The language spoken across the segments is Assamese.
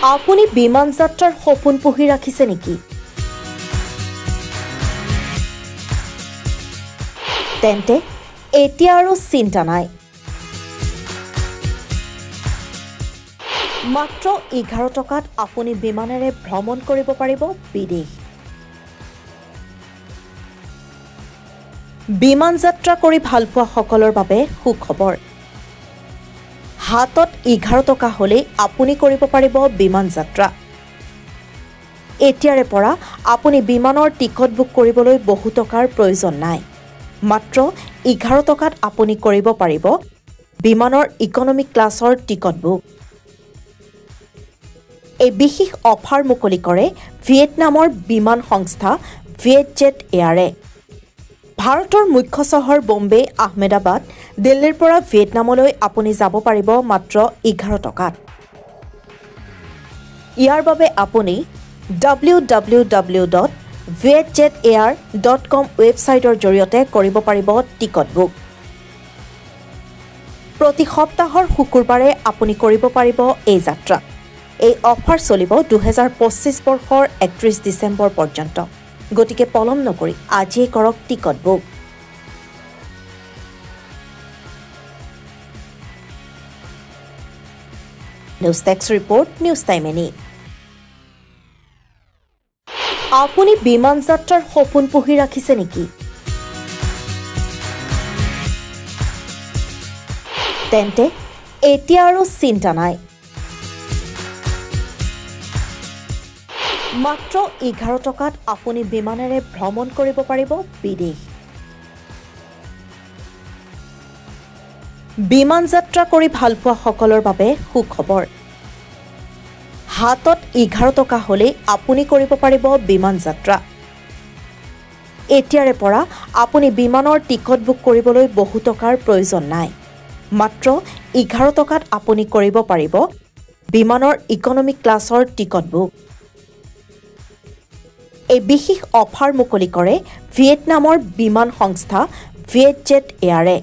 আপুনি বিমান যাত্ৰাৰ সপোন পুহি ৰাখিছে নেকি? তেন্তে এতিয়া আৰু চিন্তা নাই। মাত্ৰ 11 টকাত আপুনি বিমানেৰে ভ্ৰমণ কৰিব পাৰিব বিদেশ। বিমান যাত্ৰা কৰি ভাল পোৱা সকলৰ বাবে সুখবৰ। হাতত 11 টকা হ'লেই আপুনি কৰিব পাৰিব বিমান যাত্ৰা। এতিয়াৰে পৰা আপুনি বিমানৰ টিকট বুক কৰিবলৈ বহু টকাৰ প্ৰয়োজন নাই। মাত্ৰ 11 টকাত আপুনি কৰিব পাৰিব বিমানৰ ইকনমি ক্লাছৰ টিকট বুক। এই বিশেষ অফাৰ মুকলি কৰে ভিয়েটনামৰ বিমান সংস্থা ভিয়েটজেট এয়াৰে। ভাৰতৰ মুখ্য চহৰ বম্বে, আহমেদাবাদ, দিল্লীৰ পৰা ভিয়েটনামলৈ আপুনি যাব পাৰিব মাত্ৰ 11 টকাত। ইয়াৰ বাবে আপুনি www.vietjetair.com ৱেবছাইটৰ জৰিয়তে কৰিব পাৰিব টিকট বুক। প্ৰতি সপ্তাহৰ শুকুৰবাৰে আপুনি কৰিব পাৰিব এই যাত্ৰা। এই অফাৰ চলিব 2025 বৰ্ষৰ 31 ডিচেম্বৰ পৰ্যন্ত। গতিকে পলম নকৰি আজিয়ে কৰক টিকট বুক। নিউজ টেক্স ৰিপৰ্ট, নিউজ টাইম এনি। আপুনি বিমান যাত্ৰাৰ সপোন পুহি ৰাখিছে নেকি? তেন্তে এতিয়া আৰু চিন্তা নাই। মাত্ৰ 11 টকাত আপুনি বিমানেৰে ভ্ৰমণ কৰিব পাৰিব বিদেশ। বিমান যাত্ৰা কৰি ভাল পোৱা সকলৰ বাবে সুখবৰ। হাতত 11 টকা হ'লেই আপুনি কৰিব পাৰিব বিমান যাত্ৰা। এতিয়াৰে পৰা আপুনি বিমানৰ টিকট বুক কৰিবলৈ বহু টকাৰ প্ৰয়োজন নাই। মাত্ৰ 11 টকাত আপুনি কৰিব পাৰিব বিমানৰ ইকনমি ক্লাছৰ টিকট বুক। এই বিশেষ অফাৰ মুকলি কৰে ভিয়েটনামৰ বিমান সংস্থা ভিয়েটজেট এয়াৰে।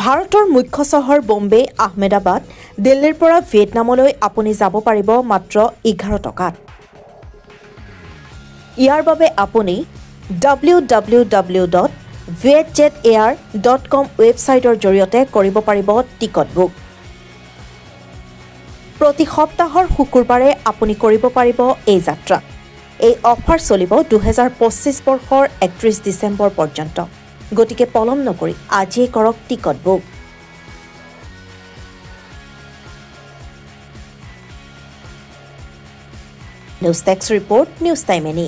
ভাৰতৰ মুখ্য চহৰ বম্বে, আহমেদাবাদ, দিল্লীৰ পৰা ভিয়েটনামলৈ আপুনি যাব পাৰিব মাত্ৰ 11 টকাত। ইয়াৰ বাবে আপুনি www.vietjetair.com ৱেবছাইটৰ জৰিয়তে কৰিব পাৰিব টিকট বুক। প্ৰতি সপ্তাহৰ শুকুৰবাৰে আপুনি কৰিব পাৰিব এই যাত্ৰা। এই অফাৰ চলিব 2025 বৰ্ষৰ 31 ডিচেম্বৰ পৰ্যন্ত। গতিকে পলম নকৰি আজিয়ে কৰক টিকট বুক। নিউজ টেক্স ৰিপৰ্ট, নিউজ টাইম এনি।